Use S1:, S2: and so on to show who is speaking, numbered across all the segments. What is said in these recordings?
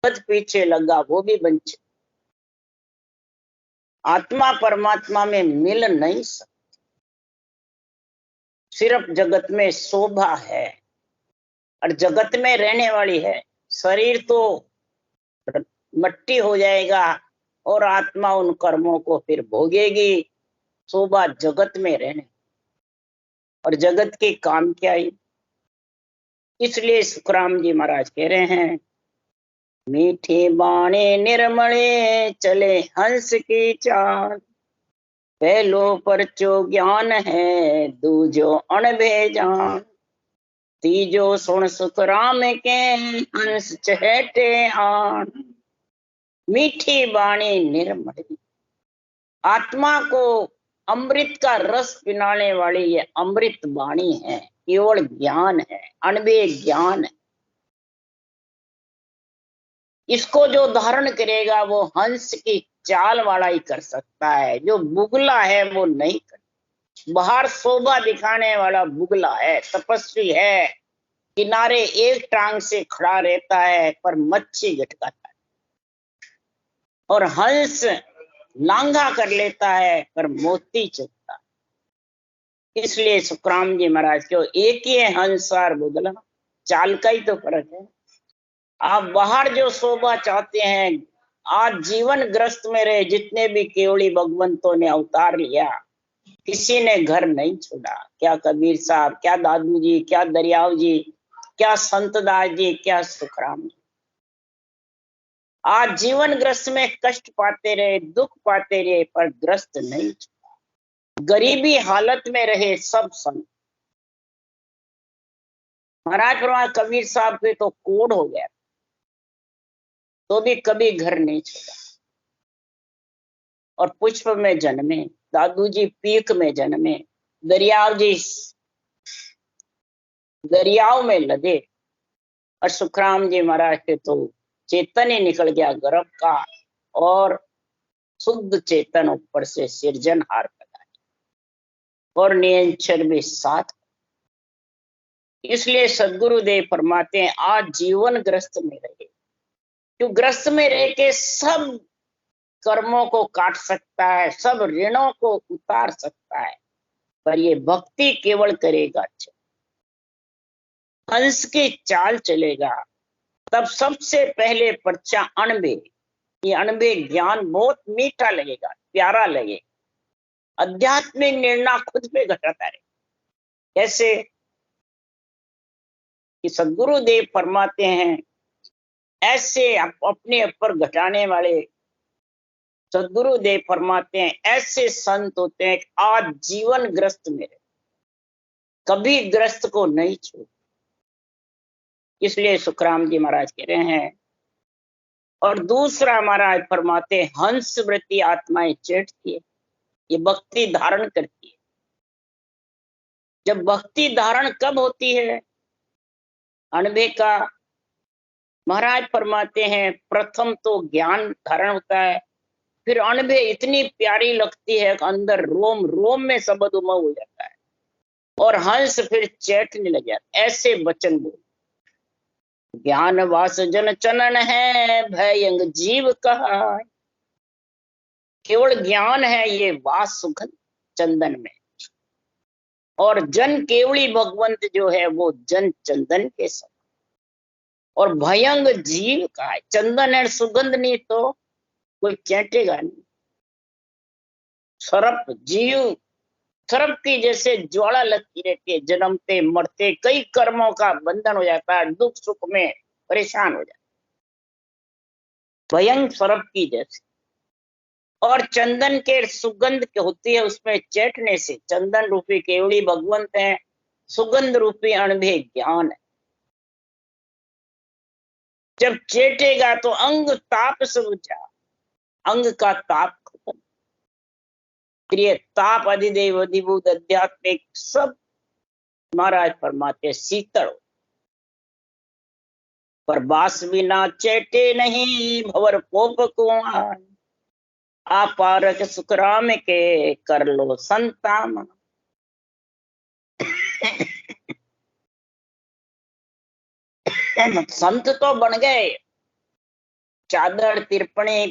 S1: पद पीछे लगा वो भी वंचित। आत्मा परमात्मा में मिल नहीं सकती, सिर्फ जगत में शोभा है और जगत में रहने वाली है। शरीर तो मट्टी हो जाएगा और आत्मा उन कर्मों को फिर भोगेगी। शोभा जगत में रहने, और जगत के काम क्या ही। इसलिए सुखराम जी महाराज कह रहे हैं, मीठे बाणे निर्मले चले हंस की चाल, पहलो परचो ज्ञान है दूजो अणभे जान, तीजो सुन सुखराम के हंस चहटे आन। मीठी बाणी निर्मली, आत्मा को अमृत का रस पिलाने वाली ये अमृत वाणी है, केवल ज्ञान है, अणबे ज्ञान है। इसको जो धारण करेगा वो हंस की चाल वाला ही कर सकता है, जो बुगला है वो नहीं कर। बाहर शोभा दिखाने वाला बुगला है, तपस्वी है, किनारे एक टांग से खड़ा रहता है पर मच्छी गटकाता है, और हंस लांघा कर लेता है पर मोती चुगता है। इसलिए सुखराम जी महाराज क्यों एक ही है हंस और बुगला, चाल का ही तो फर्क है। आप बाहर जो शोभा चाहते हैं, आज जीवन ग्रस्त में रहे जितने भी केवली भगवंतों ने अवतार लिया, किसी ने घर नहीं छोड़ा। क्या कबीर साहब, क्या दादू जी, क्या दरियाव जी, क्या संतदास जी, क्या सुखराम जी। आज जीवन ग्रस्त में कष्ट पाते रहे, दुख पाते रहे, पर ग्रस्त नहीं छोड़ा। गरीबी हालत में रहे सब संत। महाराज फरमाया कबीर साहब पे तो कोढ़ हो गया, तो भी कभी घर नहीं छोड़ा। और पुष्प में जन्मे, दादू जी पीक में जन्मे, दरियाव जी दरियाव में लदे, और सुखराम जी महाराज के तो चेतन ही निकल गया गर्भ का, और शुद्ध चेतन ऊपर से सिरजनहार पैदा, और नियंचर भी साथ। इसलिए सदगुरुदेव फरमाते हैं आज जीवन ग्रस्त में रहे, क्यों ग्रस्त में रह के सब कर्मों को काट सकता है, सब ऋणों को उतार सकता है, पर ये भक्ति केवल करेगा, हंस की चाल चलेगा, तब सबसे पहले पर्चा अणबे। ये अणबे ज्ञान बहुत मीठा लगेगा, प्यारा लगेगा। आध्यात्मिक निर्णय खुद पे घटाता रहे। कैसे कि सदगुरुदेव फरमाते हैं, ऐसे अपने ऊपर घटाने वाले सदगुरुदेव फरमाते हैं ऐसे संत होते हैं आज जीवन ग्रस्त में रहे, कभी ग्रस्त को नहीं छोड़। इसलिए सुखराम जी महाराज कह रहे हैं। और दूसरा महाराज फरमाते हंस वृत्ति आत्माएं चेटती है, ये भक्ति धारण करती है। जब भक्ति धारण कब होती है अणबे का, महाराज फरमाते हैं प्रथम तो ज्ञान धारण होता है, फिर अणबे इतनी प्यारी लगती है कि अंदर रोम रोम में शब्द उमंग हो जाता है, और हंस फिर चैटने लग जाता। ऐसे वचन बोल, ज्ञान वास जन चनन है भयंग जीव कहा, केवल ज्ञान है ये वास सुगंध चंदन में, और जन केवली भगवंत जो है वो जन चंदन के सब, और भयंग जीव का है। चंदन है, सुगंध नहीं तो कोई चैटेगा नहीं। सर्प जीव, सर्प की जैसे ज्वाला लगती रहती है, जन्मते मरते कई कर्मों का बंधन हो जाता है, दुख सुख में परेशान हो जाता है, भयंग सर्प की जैसे। और चंदन के सुगंध होती है, उसमें चैटने से, चंदन रूपी केवली भगवंत है, सुगंध रूपी अणभे ज्ञान है। जब चेटेगा तो अंग ताप से बुझा, अंग का ताप खत्म, क्रिय ताप अधिदेव अधिभूत आध्यात्मिक सब महाराज फरमाते शीतल। पर बास बिना चेटे नहीं भवर कोप कुआं, आपारक सुखराम के कर लो संतान। संत तो बन गए, चादर तिरपणी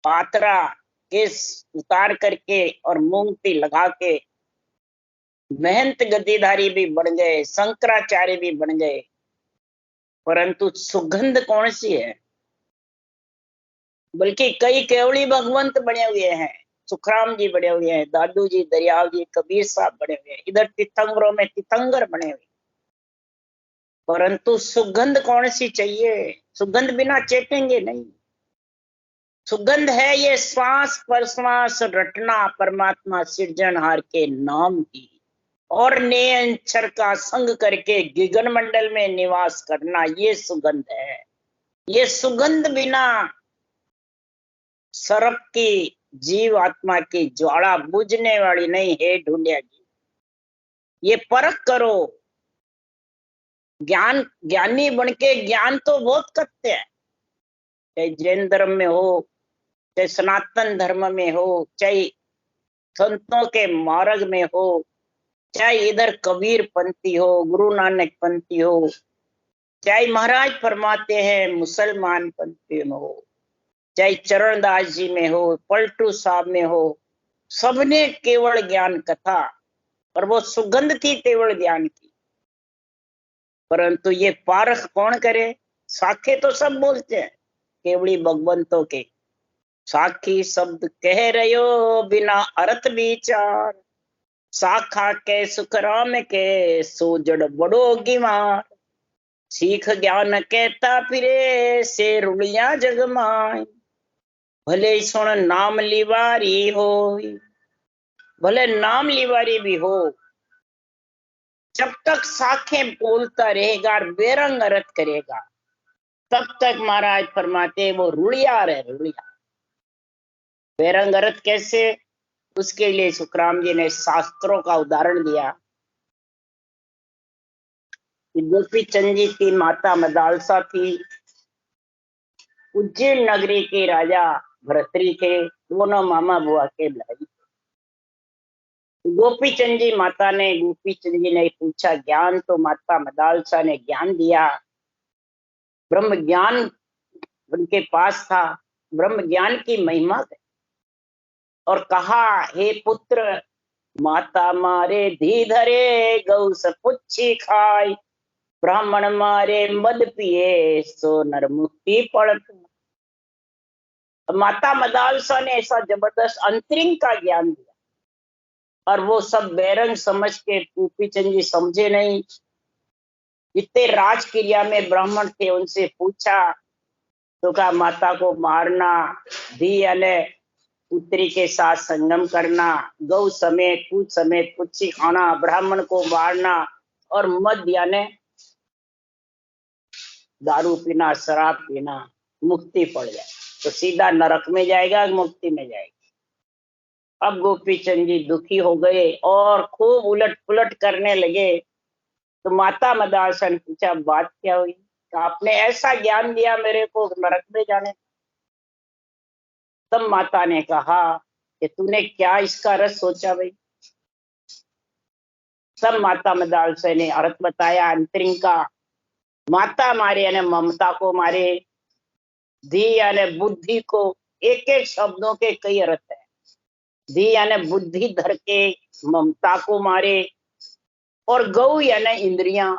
S1: पात्रा केस उतार करके और मूंगती लगा के महंत गद्दीधारी भी बन गए, शंकराचार्य भी बन गए, परंतु सुगंध कौन सी है? बल्कि कई केवड़ी भगवंत बने हुए हैं, सुखराम जी बने हुए हैं, दादू जी, दरियाव जी, कबीर साहब बने हुए हैं, इधर तीर्थंकरों में तीर्थंकर बने हुए, परंतु सुगंध कौन सी चाहिए? सुगंध बिना चेतेंगे नहीं। सुगंध है ये श्वास प्रश्वास रटना परमात्मा सृजनहार के नाम की, और निरंतर का संग करके गगन मंडल में निवास करना, ये सुगंध है। ये सुगंध बिना सर्प की जीव आत्मा की ज्वाला बुझने वाली नहीं है ढूंढिया जी। ये परख करो। ज्ञान ज्ञानी बनके ज्ञान तो बहुत करते हैं, चाहे जैन धर्म में हो, चाहे सनातन धर्म में हो, चाहे संतों के मार्ग में हो, चाहे इधर कबीर पंथी हो, गुरु नानक पंथी हो, चाहे महाराज फरमाते हैं मुसलमान पंथी में हो, चाहे चरणदास जी में हो, पलटू साहब में हो, सबने केवल ज्ञान कथा, और वो सुगंध थी केवल ज्ञान की। परंतु ये पारख कौन करे? साखे तो सब बोलते हैं, केवड़ी भगवंतों के साखी शब्द कह रहे बिना अर्थ विचार, साखा के सुखराम के सो जड़ बड़ो गिमार, सीख ज्ञान कहता फिरे से रुलिया जगमाय, भले सुन नाम लिवारी हो, भले नाम लिवारी भी हो, जब तक साखे बोलता रहेगा, बेरंग अर्थ करेगा, तब तक महाराज फरमाते वो रुड़ियार है, रुड़िया। बेरंग अर्थ कैसे? उसके लिए सुखराम जी ने शास्त्रों का उदाहरण दिया। गोपी चंद जी की माता मदालसा थी, उज्जैन नगरी के राजा भरतरी थे, दोनों मामा बुआ के भाई। गोपी चंद जी माता ने, गोपी चंद जी ने पूछा ज्ञान, तो माता मदालसा ने ज्ञान दिया। ब्रह्म ज्ञान उनके पास था, ब्रह्म ज्ञान की महिमा है, और कहा हे पुत्र, माता मारे धी धरे गौ सपुच्छी खाई, ब्राह्मण मारे मद पिए सो नर मुक्ति पड़त। माता मदालसा ने ऐसा जबरदस्त अंतरिंग का ज्ञान दिया, और वो सब बेरंग समझ के गोपी चंद जी समझे नहीं। जितने राजक्रिया में ब्राह्मण थे उनसे पूछा, तो कहा माता को मारना, धी यानी पुत्री के साथ संगम करना, गौ समेत पूत समेत पुच्छी खाना, ब्राह्मण को मारना, और मद यानी दारू पीना, शराब पीना, मुक्ति पड़ जाए, तो सीधा नरक में जाएगा, मुक्ति में जाएगा। अब गोपी चंद जी दुखी हो गए और खूब उलट पुलट करने लगे। तो माता मदालसा ने पूछा बात क्या हुई? तो आपने ऐसा ज्ञान दिया मेरे को नरक में जाने। तब माता ने कहा कि तूने क्या इसका रस सोचा भाई? सब माता मदालसा ने अर्थ बताया अंतरिंग का। माता मारे यानी ममता को मारे, धी यानी बुद्धि को, एक एक शब्दों के कई अर्थ है। धी यानी बुद्धि धर के ममता को मारे, और गौ यानी इंद्रियां।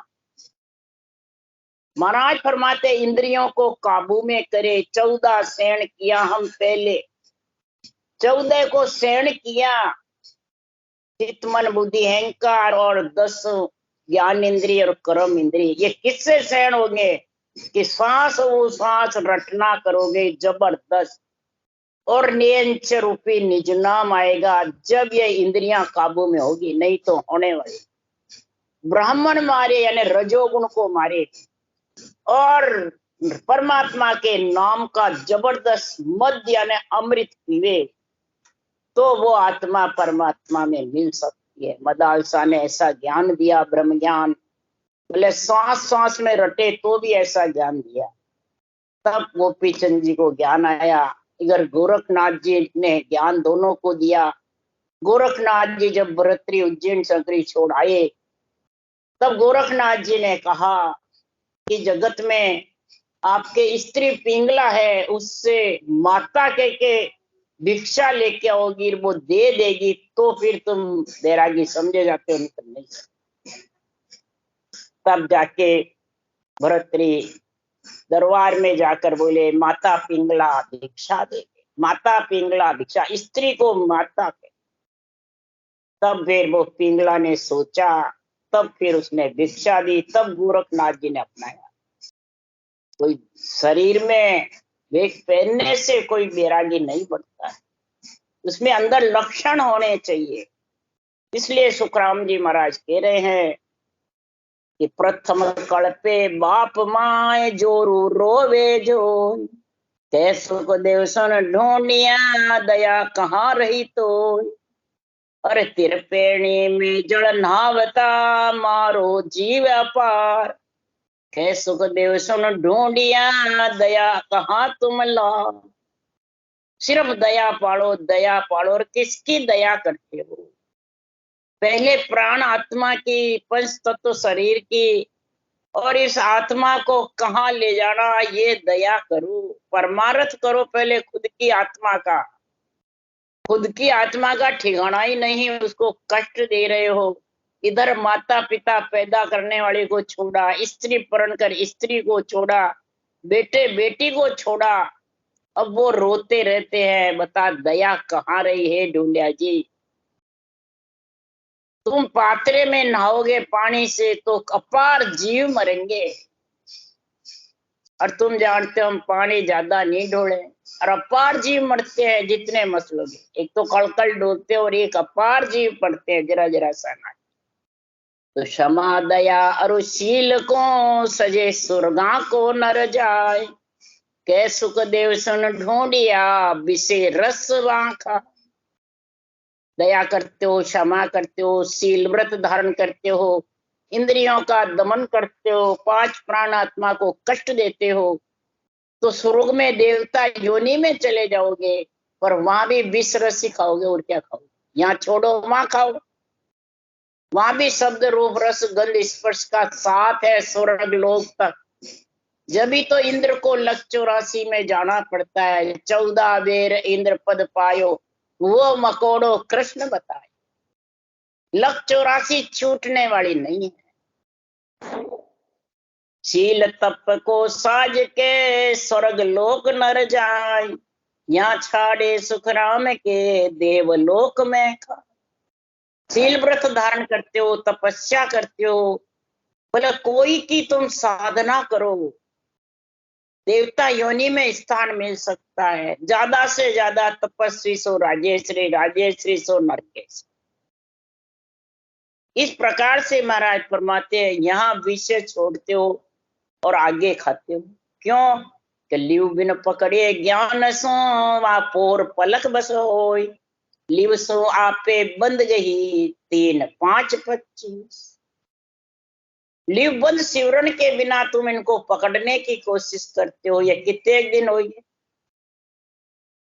S1: महाराज फरमाते इंद्रियों को काबू में करे, 14 सेण किया हम पहले, 14 को सेण किया, चित्त मन बुद्धि अहंकार, और 10 ज्ञान इंद्रिय और कर्म इंद्रिय। ये किससे सेण होंगे? कि सांस वो सांस रटना करोगे जबरदस्त, और नियंच रूपी निज नाम आएगा जब ये इंद्रियां काबू में होगी, नहीं तो होने वाली। ब्राह्मण मारे यानी रजोगुण को मारे, और परमात्मा के नाम का जबरदस्त मद यानी अमृत पीवे, तो वो आत्मा परमात्मा में मिल सकती है। मदालसा ने ऐसा ज्ञान दिया, ब्रह्म ज्ञान, बोले सांस सांस में रटे तो भी ऐसा ज्ञान दिया। तब गोपी चंद जी को ज्ञान आया। इधर गोरखनाथ जी ने ज्ञान दोनों को दिया। गोरखनाथ जी जब भरतरी उज्जैन संकरी छोड़ आए, तब गोरखनाथ जी ने कहा कि जगत में आपके स्त्री पिंगला है, उससे माता के भिक्षा लेके आओगी, वो दे देगी, तो फिर तुम बैरागी समझे जाते हो, नहीं तो नहीं। तब जाके भरतरी दरबार में जाकर बोले, माता पिंगला भिक्षा दे। माता पिंगला भिक्षा, स्त्री को माता के। तब फिर वो पिंगला ने सोचा, तब फिर उसने भिक्षा दी, तब गोरखनाथ जी ने अपनाया। कोई शरीर में वेग पहनने से कोई बैरागी नहीं बनता है, उसमें अंदर लक्षण होने चाहिए। इसलिए सुखराम जी महाराज कह रहे हैं कि प्रथम कल्पे बाप माए जोरू रोवे जो, कै सुखदेव सन ढूंढिया दया कहाँ रही तो। अरे तिरपेणी में जड़ नहावता मारो जीव अपार, कै सुखदेव सन ढूंढिया दया कहाँ तुम ला। सिर्फ दया पालो, दया पालो। और किसकी दया करते हो? पहले प्राण आत्मा की, पंच तत्व शरीर की, और इस आत्मा को कहाँ ले जाना, ये दया करो, परमार्थ करो पहले खुद की आत्मा का। खुद की आत्मा का ठिकाना ही नहीं, उसको कष्ट दे रहे हो। इधर माता पिता पैदा करने वाले को छोड़ा, स्त्री परण कर स्त्री को छोड़ा, बेटे बेटी को छोड़ा, अब वो रोते रहते हैं। बता दया कहाँ रही है ढूंढिया जी? तुम पात्रे में नहाओगे पानी से तो अपार जीव मरेंगे, और तुम जानते हो हम पानी ज्यादा नहीं ढोले, और अपार जीव मरते हैं जितने मसलोगे। एक तो कलकल डोलते और एक अपार जीव पड़ते हैं जरा जरा सा ना। तो क्षमा दया और शील को सजे सुरगा को नर जाए, कै सुखदेव सुन ढूंढिया विषे रस वाखा। दया करते हो, क्षमा करते हो, शील व्रत धारण करते हो, इंद्रियों का दमन करते हो, पांच प्राण आत्मा को कष्ट देते हो, तो स्वर्ग में देवता योनि में चले जाओगे, पर वहां भी विष रस ही खाओगे, और क्या खाओगे? यहाँ छोड़ो वहां खाओ, वहां भी शब्द रूप रस गंध स्पर्श का साथ है स्वर्ग लोक तक। जब भी तो इंद्र को लक 84 में जाना पड़ता है। 14 बेर इंद्र पद पायो, वो मकोड़ो कृष्ण बताए। लक 84 छूटने वाली नहीं है। शील तप को साज के स्वर्ग लोक नर जाए, यहाँ छाड़े सुख राम के देवलोक में खा। शील व्रत धारण करते हो, तपस्या करते हो, बोले कोई की तुम साधना करो, देवता योनि में स्थान मिल सकता है। ज्यादा से ज्यादा तपस्वी सो राजेश्वरी, राजेश्वरी सो नरकेश। इस प्रकार से महाराज फरमाते हैं, यहाँ विषय छोड़ते हो और आगे खाते हो। क्यों? लिव बिन पकड़े ज्ञान सो वहां पोर पलक बस होय, लिव सो आपे बंद गही 3 5 25। लिव बंद सिवरण के बिना तुम इनको पकड़ने की कोशिश करते हो, ये कितने दिन हो गए?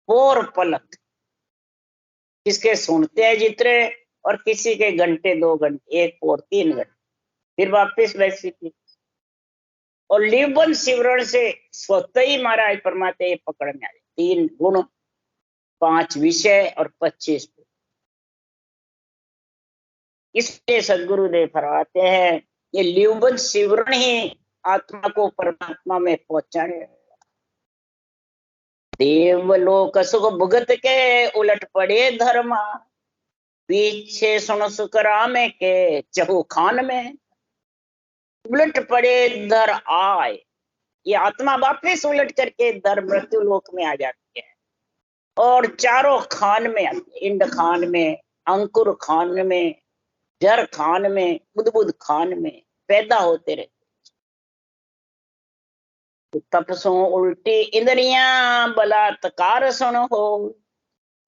S1: पोर पलक, किसके सुनते हैं जितने, और किसी के घंटे 2 घंटे, 1 पोर 3 घंटे, फिर वापिस वैसी की। और लिवन सिवरण से स्वतः ही महाराज परमाते ये पकड़ने आए। 3 गुण, 5 विषय और 25। इसलिए सदगुरुदेव फरमाते हैं, ये लिवन सिवरण ही आत्मा को परमात्मा में पहुंचाने। देवलोक सुख भुगत के उलट पड़े धर्मा, पीछे सुन सुख राम के चहु खान में। उलट पड़े धर आए, ये आत्मा वापिस उलट करके धर मृत्यु लोक में आ जाती है, और चारों खान में आती है। इंड खान में, अंकुर खान में, जर खान में, बुद्ध खान में पैदा होते रहते। तपसो उल्टी इंद्रियां बलात्कार सुन हो,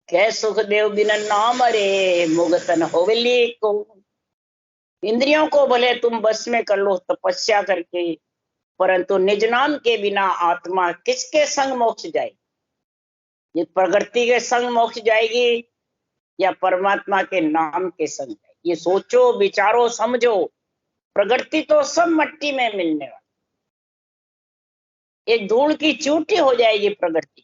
S1: कै सुखदेव बिन नाम रे मुगतन होवली को। इंद्रियों को भले तुम बस में कर लो तपस्या करके, परंतु निज नाम के बिना आत्मा किसके संग मोक्ष जाएगी? ये प्रकृति के संग मोक्ष जाएगी या परमात्मा के नाम के संग जाएगी? ये सोचो, विचारो, समझो। प्रकृति तो सब मट्टी में मिलने वाली, एक धूल की चूटी हो जाएगी प्रकृति।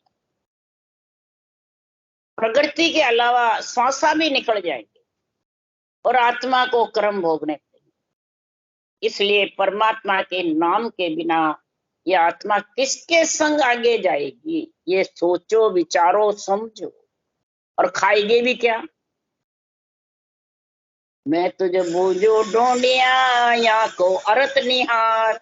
S1: प्रकृति के अलावा श्वासा भी निकल जाएंगे और आत्मा को कर्म भोगने पड़ेंगे। इसलिए परमात्मा के नाम के बिना ये आत्मा किसके संग आगे जाएगी? ये सोचो, विचारो, समझो। और खाएगी भी क्या? मैं तुझे बूझो ढूंढिया या को अर्थ निहार,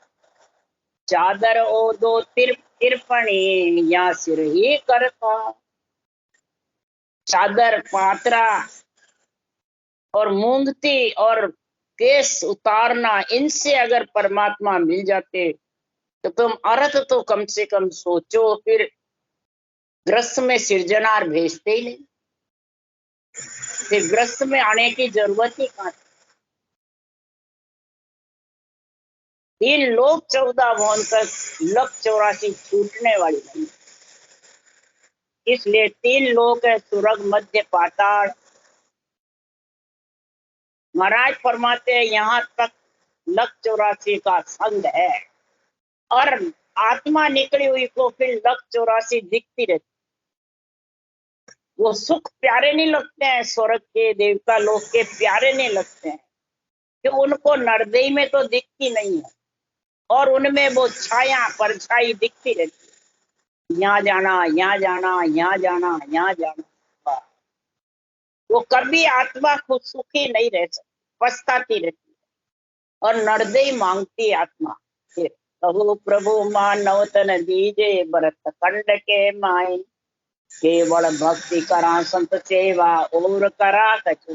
S1: चादर ओ दो तिरपणी या सिर ही करता। चादर, पात्रा और मूंगती और केस उतारना, इनसे अगर परमात्मा मिल जाते तो तुम अर्थ तो कम से कम सोचो। फिर ग्रस्त में सिरजनार भेजते ही नहीं, फिर ग्रस्त में आने की जरूरत ही कहां। 3 लोक 14 भुवन तक लक 84 छूटने वाली नहीं। इसलिए 3 लोक है, सुरग, मध्य, पाताल। महाराज फरमाते हैं यहाँ तक लक 84 का संग है, और आत्मा निकली हुई को फिर लक 84 दिखती रहती। वो सुख प्यारे नहीं लगते हैं, स्वर्ग के, देवता लोग के प्यारे नहीं लगते हैं, कि उनको नरदेही में तो दिखती नहीं है, और उनमें वो छाया परछाई दिखती रहती है। यहाँ जाना, यहाँ जाना, यहाँ जाना, यहाँ जाना। वो कभी आत्मा खुद सुखी नहीं रह सकती, पछताती रहती है, और नरदेही मांगती है आत्मा। फिर प्रभु प्रभु मानव तन दीजे, भरत खंड के माए, केवल भक्ति करा संत सेवा, और करा कछु।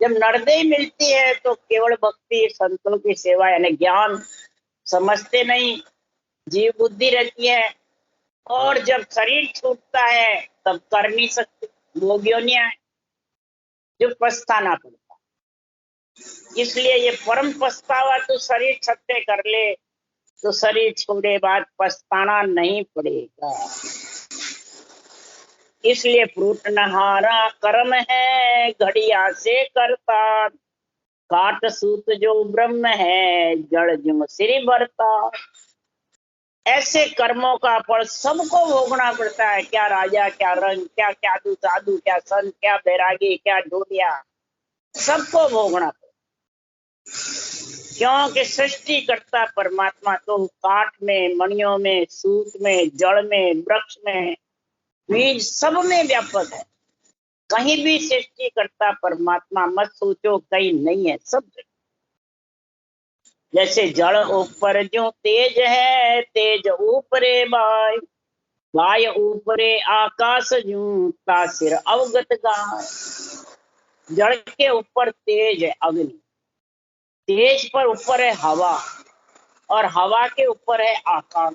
S1: जब नरदेही मिलती है तो केवल भक्ति, संतों की सेवा, यानी ज्ञान समझते नहीं, जीव बुद्धि रहती है। और जब शरीर छूटता है तब कर नहीं सकते, भोगियों नहीं आए, जो पछताना पड़ता। इसलिए ये परम पछतावा, तो शरीर छत्ते कर ले तो शरीर छोड़े बाद पछताना नहीं पड़ेगा। इसलिए फ्रूट नहारा कर्म है, घड़िया से करता, काट सूत जो ब्रह्म है, जड़ जो सिर भरता। ऐसे कर्मों का फल सबको भोगना पड़ता है। क्या राजा, क्या रंग, क्या क्या साधु, क्या संत, क्या बैरागी, क्या ढोलिया, सबको भोगना पड़ता। क्योंकि सृष्टि करता परमात्मा तो काठ में, मणियों में, सूत में, जड़ में, वृक्ष में, बीज, सब में व्यापक है। कहीं भी सृष्टि करता परमात्मा मत सोचो कहीं नहीं है, सब। जैसे जड़ ऊपर जो तेज है, तेज ऊपरे बाय, बाय ऊपरे आकाश जू, तासिर अवगत गाय। जड़ के ऊपर तेज है अग्नि, तेज पर ऊपर है हवा, और हवा के ऊपर है आकाश,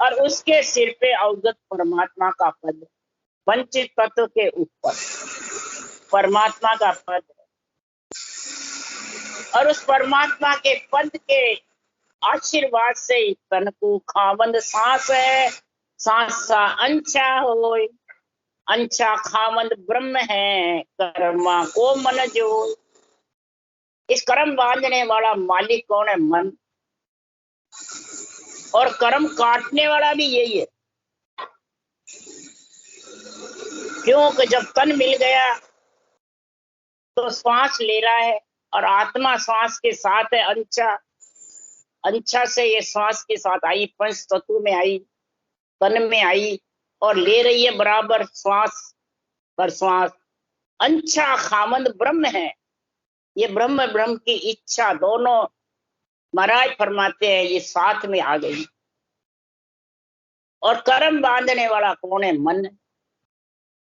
S1: और उसके सिर पे अवगत परमात्मा का पद। पंच तत्व के ऊपर परमात्मा का पद है, और उस परमात्मा के पद के आशीर्वाद से तन को खावंद सांस है, सांस सा अंछा हो, अंछा खावंद ब्रह्म है, कर्मा को मन जो। इस कर्म बांधने वाला मालिक कौन है? मन। और कर्म काटने वाला भी यही है। क्योंकि जब तन मिल गया तो श्वास ले रहा है, और आत्मा श्वास के साथ है। अंछा, अंछा से ये श्वास के साथ आई, पंच तत्व में आई, तन में आई, और ले रही है बराबर श्वास पर श्वास। अंछा खामंद ब्रह्म है, ये ब्रह्म ब्रह्म की इच्छा दोनों महाराज फरमाते हैं ये साथ में आ गई। और कर्म बांधने वाला कौन है? मन।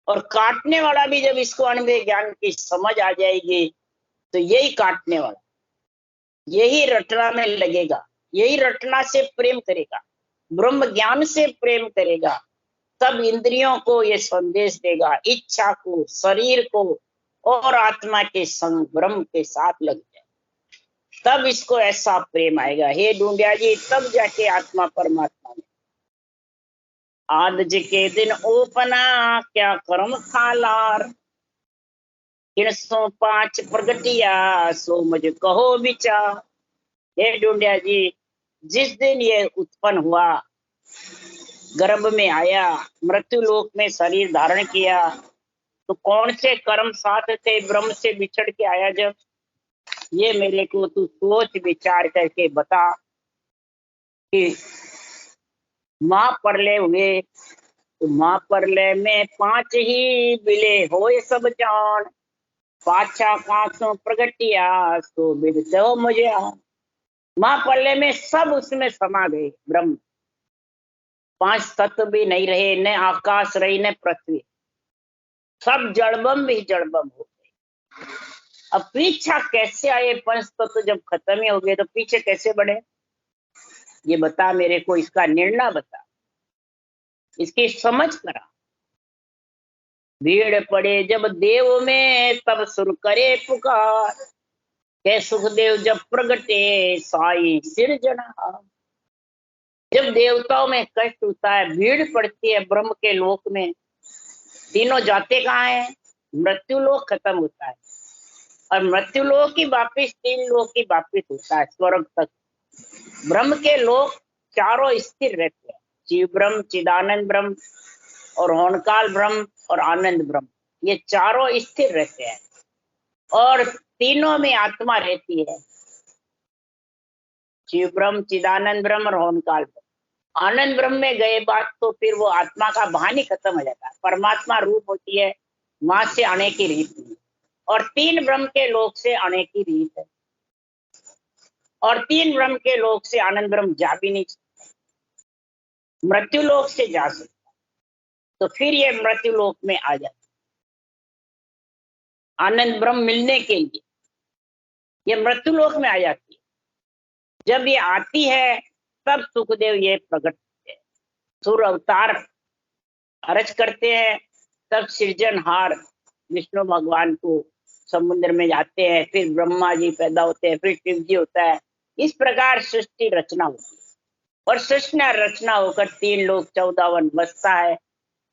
S1: और काटने वाला भी जब इसको अनुभव ज्ञान की समझ आ जाएगी तो यही काटने वाला, यही रटना में लगेगा, यही रटना से प्रेम करेगा, ब्रह्म ज्ञान से प्रेम करेगा। तब इंद्रियों को ये संदेश देगा, इच्छा को, शरीर को, और आत्मा के संग ब्रह्म के साथ लग जाए, तब इसको ऐसा प्रेम आएगा। हे ढूंढिया जी, तब जाके आत्मा परमात्मा में। आज के दिन ओपना क्या कर्म खालार, 305 प्रगटिया सो मुझे कहो विचार। हे ढूंढिया जी, जिस दिन ये उत्पन्न हुआ, गर्भ में आया, मृत्यु लोक में शरीर धारण किया, तो कौन से कर्म साथ थे ब्रह्म से बिछड़ के आया जब? ये मेरे को तू सोच विचार करके बता कि माँ परले हुए, तो माँ परले में 5 ही बिले होए सब जान, पाछा कांसों प्रगटिया सो बिरते हो मुझे। माँ परले में सब उसमें समा गए ब्रह्म। 5 तत्व भी नहीं रहे, न आकाश रही न पृथ्वी, सब जड़बम भी जड़बम हो गए। अब पीछा कैसे आए? 5 तत्व जब खत्म ही हो गए तो पीछे कैसे बढ़े? ये बता मेरे को, इसका निर्णय बता, इसकी समझ करा। भीड़ पड़े जब देव में तब सुर करे पुकार, के सुखदेव जब प्रगटे साई सिरजना। जब देवताओं में कष्ट होता है, भीड़ पड़ती है ब्रह्म के लोक में, तीनों जाते कहाँ हैं? मृत्यु लोक खत्म होता है और मृत्यु लोक की वापिस 3 लोक की वापिस होता है स्वर्ग तक। ब्रह्म के लोक चारों स्थिर रहते हैं, जीव ब्रह्म, चिदानंद ब्रह्म और होनकाल ब्रह्म और आनंद ब्रह्म, ये चारों स्थिर रहते हैं और तीनों में आत्मा रहती है, जीव ब्रह्म, चिदानंद ब्रह्म और होनकाल ब्रह्म। आनंद ब्रह्म में गए बात तो फिर वो आत्मा का भान ही खत्म हो जाता है, परमात्मा रूप होती है, वहां से आने की रीत नहीं, और 3 ब्रह्म के लोक से आने की रीत है, और 3 ब्रह्म के लोक से आनंद ब्रह्म जा भी नहीं सकता, मृत्यु लोक से जा सकता, तो फिर ये मृत्यु लोक में आ जाता आनंद ब्रह्म मिलने के लिए, ये मृत्यु लोक में आ जाती है। जब ये आती है तब सुखदेव ये प्रकट होते हैं, सुर अवतार अर्ज करते हैं, तब सृजनहार विष्णु भगवान को समुद्र में जाते हैं, फिर ब्रह्मा जी पैदा होते हैं, फिर शिव जी होता है। इस प्रकार सृष्टि रचना होती है और सृष्टि रचना होकर 3 लोक 14 वन बसता है।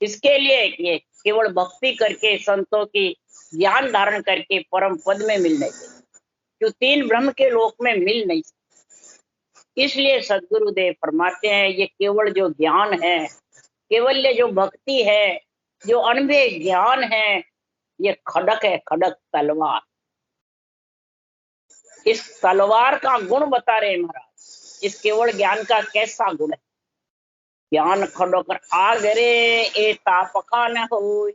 S1: इसके लिए ये केवल भक्ति करके, संतों की ज्ञान धारण करके परम पद में मिलने चाहिए, जो 3 ब्रह्म के लोक में मिल नहीं सकते। इसलिए सदगुरुदेव फरमाते हैं ये केवल जो ज्ञान है, केवल ये जो भक्ति है, जो अनुभव ज्ञान है, ये खड़क है, खड़क तलवार। इस तलवार का गुण बता रहे महाराज, इस केवल ज्ञान का कैसा गुण है? ज्ञान खड़ोकर आगरे ए तापका न हो,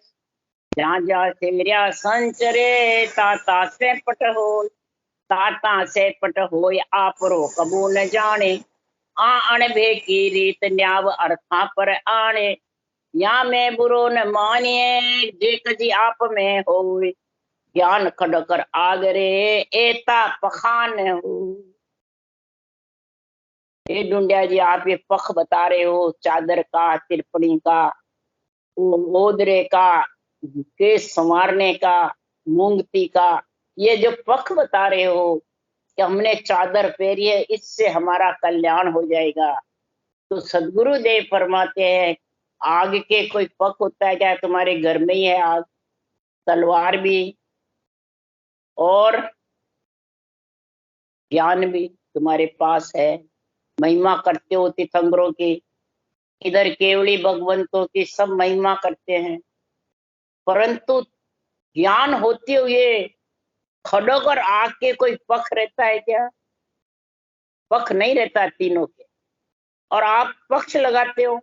S1: जहाँ जहाँ से मेरा संचरे ताता से पट हो, ताता से पट हो आप रो कबू न जाने, आ अणभे की रीत न्याव अर्था पर आने, या मैं बुरो न मानिए जे कजी आप में हो, ज्ञान खड़कर आगरे एता पखान हो। ये ढूंढिया जी, आप ये पख बता रहे हो, चादर का, तिरपणी का, ओदरे का, केस संवारने का, मूंगती का, ये जो पख बता रहे हो कि हमने चादर पहनी है, इससे हमारा कल्याण हो जाएगा, तो सदगुरु देव फरमाते हैं आग के कोई पख होता है क्या? तुम्हारे घर में ही है आग, तलवार भी और ज्ञान भी तुम्हारे पास है, महिमा करते हो तीर्थंकरों की, इधर केवली भगवंतों की सब महिमा करते हैं, परंतु ज्ञान होते हुए खड़ग और आग के कोई पख रहता है क्या? पख नहीं रहता तीनों के, और आप पक्ष लगाते हो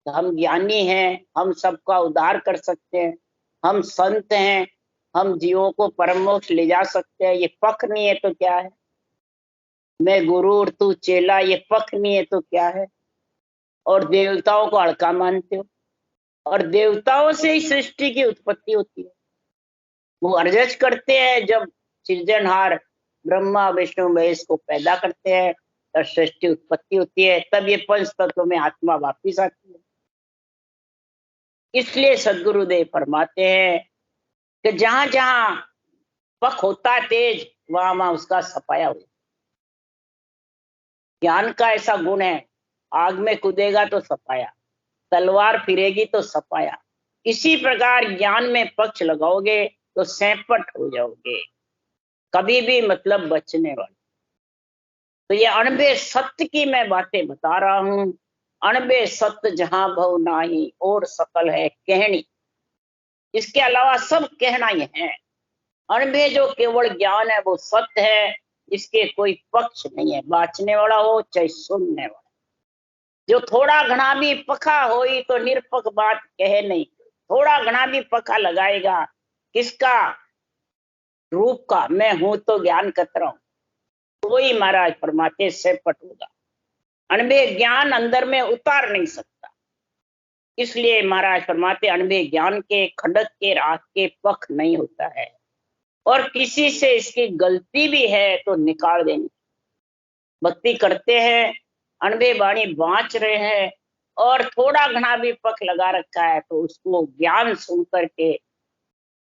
S1: हम ज्ञानी हैं, हम सबका उद्धार कर सकते हैं, हम संत हैं, हम जीवों को परम मोक्ष ले जा सकते हैं, ये पख नहीं है तो क्या है? मैं गुरु और तू चेला, ये पख नहीं है तो क्या है? और देवताओं को हल्का मानते हो, और देवताओं से ही सृष्टि की उत्पत्ति होती है। वो अर्जज करते हैं जब सृजनहार ब्रह्मा विष्णु महेश को पैदा करते हैं, तब सृष्टि उत्पत्ति होती है, तब ये 5 तत्वों में आत्मा वापिस आती है। इसलिए सदगुरुदेव फरमाते हैं कि जहां जहां पख होता तेज, वहां वहां उसका सफाया हो। ज्ञान का ऐसा गुण है, आग में कूदेगा तो सफाया, तलवार फिरेगी तो सफाया। इसी प्रकार ज्ञान में पक्ष लगाओगे तो सैपट हो जाओगे, कभी भी मतलब बचने वाले। तो ये अणबे सत्य की मैं बातें बता रहा हूं। अणबे सत्य जहां भव नाही और सकल है कहनी, इसके अलावा सब कहना ही है। अणबे जो केवल ज्ञान है वो सत्य है, इसके कोई पक्ष नहीं है, बाँचने वाला हो चाहे सुनने वाला। जो थोड़ा घना भी पखा होई तो निरपक बात कहे नहीं। थोड़ा घना भी पखा लगाएगा किसका? रूप का। मैं हूं तो ज्ञान कतरा हूं, कोई महाराज परमात्मा से पटूगा। अणबे ज्ञान अंदर में उतार नहीं सकता। इसलिए महाराज फरमाते अणबे ज्ञान के खडक के राख के पख नहीं होता है, और किसी से इसकी गलती भी है तो निकाल देंगे। भक्ति करते हैं, अणबे वाणी बाँच रहे हैं, और थोड़ा घना भी पख लगा रखा है तो उसको ज्ञान सुन करके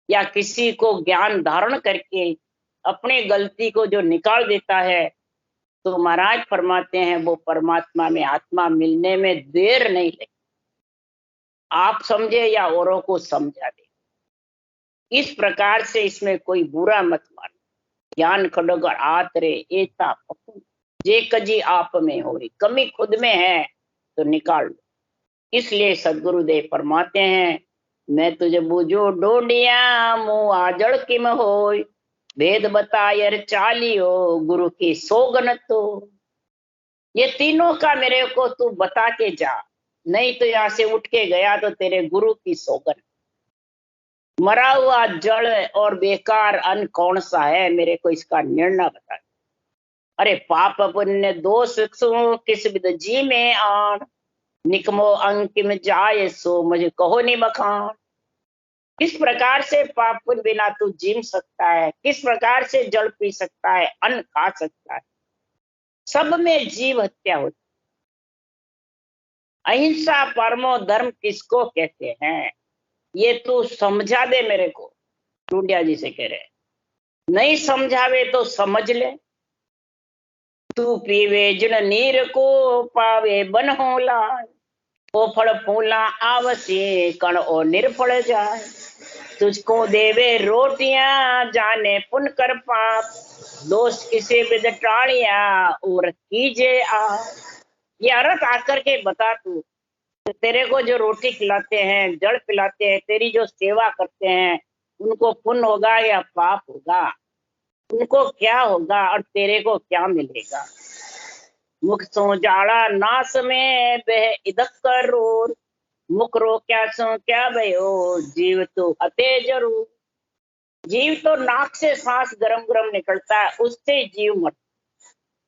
S1: या किसी को ज्ञान धारण करके अपनी गलती को जो निकाल देता है, तो महाराज फरमाते हैं वो परमात्मा में आत्मा मिलने में देर नहीं लगती। आप समझे या औरों को समझा दे, इस प्रकार से इसमें कोई बुरा मत मानो। ज्ञान खडगर आत रे एता पकु, जे कजी आप में हो रही, कमी खुद में है तो निकाल लो। इसलिए सदगुरुदेव फरमाते हैं मैं तुझे बूझो डोडिया मुँह आजड़ किम होय, भेद बतायर चालियो गुरु की सोगन। तो ये तीनों का मेरे को तू बता के जा, नहीं तो यहाँ से उठ के गया तो तेरे गुरु की सौगन। मरा हुआ जड़ और बेकार अन्न कौन सा है, मेरे को इसका निर्णय बता। अरे पाप पुण्य दोष किस विद जी में आन, निकमो अंकिम जाए सो मुझे कहो नहीं बखान। किस प्रकार से पाप पुण्य बिना तू जीम सकता है, किस प्रकार से जल पी सकता है, अन्न खा सकता है। सब में जीव हत्या होती। अहिंसा परमो धर्म किसको कहते हैं, ये तू समझा दे मेरे को। टूंडिया जी से कह रहे, नहीं समझावे तो समझ ले। तू पीवे जिन नीर को पावे बन होला, ओ फल फूला आवसी कण ओ निर्फल जाए। तुझको देवे रोटियां जाने पुन कर पाप, दोष किसे विद टालिया और कीजे आ। ये अर्थ आकर के बता तू, तो तेरे को जो रोटी खिलाते हैं, जल पिलाते हैं, तेरी जो सेवा करते हैं, उनको पुण्य होगा या पाप होगा? उनको क्या होगा और तेरे को क्या मिलेगा? मुख सो जाड़ा नास में बह इदक करोर, मुख रो क्या सो क्या भयो जीव तो हते जरूर। जीव तो नाक से सांस गरम गरम निकलता है, उससे जीव मरता।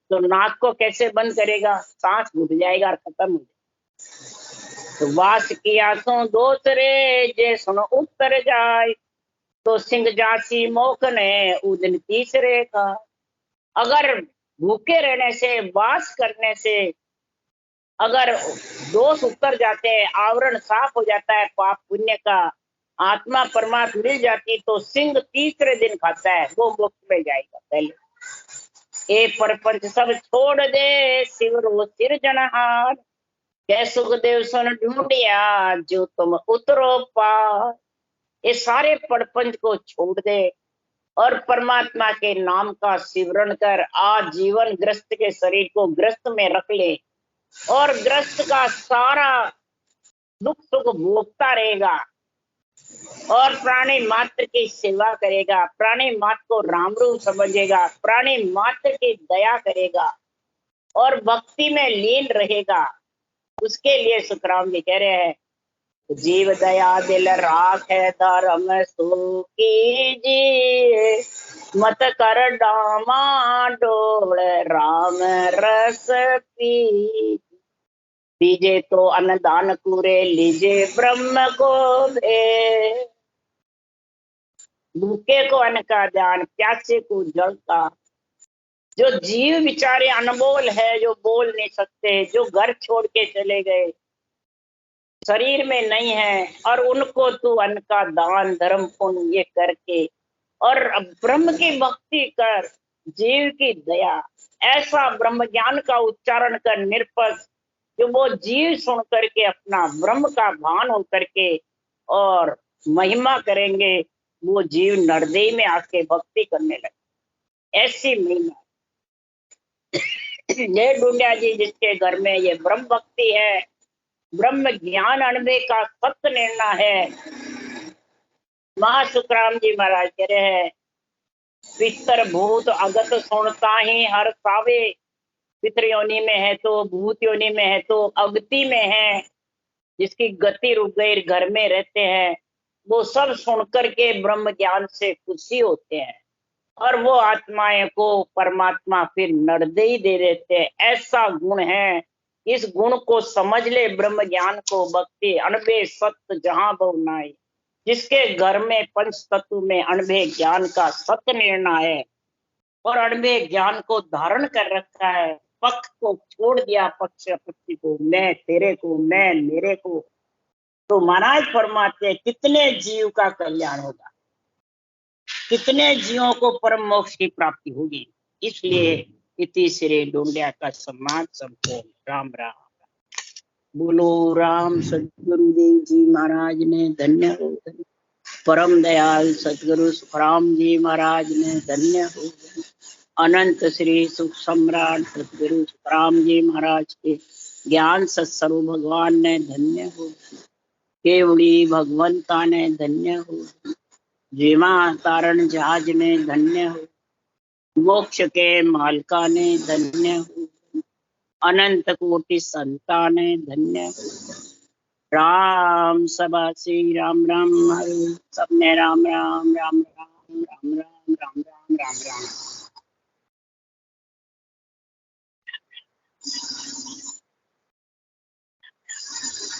S1: तो नाक को कैसे बंद करेगा? सांस घुट जाएगा और खत्म हो जाएगा। तो वास किया सो दोसरे जे सुनो उत्तर जाए, तो सिंह जासी मोख ने उदन तीसरे का। अगर भूखे रहने से, वास करने से अगर दोष उतर जाते हैं, आवरण साफ हो जाता है पाप पुण्य का, आत्मा परमात्मा मिल जाती, तो सिंह तीसरे दिन खाता है, वो मोक्ष में जाएगा। पहले ए परपंच सब छोड़ दे, शिवरो सिरजनहार, कै सुखदेव सुन ढूंढिया जो तुम उतरो पार। ये सारे परपंच को छोड़ दे और परमात्मा के नाम का सिमरण कर आजीवन ग्रस्त के शरीर को ग्रस्त में रख ले, और ग्रस्त का सारा दुख सुख भोगता रहेगा और प्राणी मात्र की सेवा करेगा, प्राणी मात्र को राम रूप समझेगा, प्राणी मात्र की दया करेगा और भक्ति में लीन रहेगा। उसके लिए सुखराम जी कह रहे हैं जीव दया दिल राखे धर्म कीजिए, मत कर डामा डोल राम रस पी। लीजे तो अन्नदान पूरे, लीजे ब्रह्म को भे। भूखे को अन्न का दान, प्यासे को जल का। जो जीव बेचारे अनमोल है, जो बोल नहीं सकते, जो घर छोड़ के चले गए, शरीर में नहीं है, और उनको तू अन्न का दान धर्म पुण्य ये करके और ब्रह्म की भक्ति कर, जीव की दया, ऐसा ब्रह्म ज्ञान का उच्चारण कर निरपक्ष, जो वो जीव सुन करके अपना ब्रह्म का भान हो करके और महिमा करेंगे, वो जीव नरदेह में आके भक्ति करने लगे। ऐसी महिमा ये ढूंढिया जी जिसके घर में ये ब्रह्म भक्ति है, ब्रह्म ज्ञान अनुभव का सत्य निर्णय है। महासुखराम जी महाराज कह रहे हैं, पितर भूत अगत सुनता ही हर सावे, पितर योनि में है तो भूत योनि में है तो अगति में है, जिसकी गति रुक गई घर में रहते हैं, वो सब सुनकर के ब्रह्म ज्ञान से खुशी होते हैं और वो आत्माएं को परमात्मा फिर नरदेही दे देते हैं। ऐसा गुण है, इस गुण को समझ ले, ब्रह्म ज्ञान को भक्ति अनबे सत्य जहां बहुनाई, जिसके घर में पंच तत्व में अनबे ज्ञान का सत्य निर्णय है और अनबे ज्ञान को धारण कर रखा है, पक्ष को छोड़ दिया, पक्ष पक्षी को, मैं तेरे को, मैं मेरे को, तो महाराज फरमाते हैं कितने जीव का कल्याण होगा, कितने जीवों को परम मोक्ष की प्राप्ति होगी। इसलिए इति श्री ढूंढिया का सम्मान संपूर्ण। राम राम। बोलो राम सदगुरुदेव जी महाराज ने धन्य हो, परम दयाल सदगुरु सुखराम जी महाराज ने धन्य हो, अनंत श्री सुख सम्राट सदगुरु सुखराम जी महाराज के ज्ञान सत्स्वरूप भगवान ने धन्य हो, केवड़ी भगवंता ने धन्य हो, जीवा तारण जहाज ने धन्य हो, मोक्ष के मालका ने धन्य हो, अनंत कोटि संता ने धन्य हो। राम सबा श्री राम राम हरे, सबने राम राम राम राम राम राम राम राम राम राम।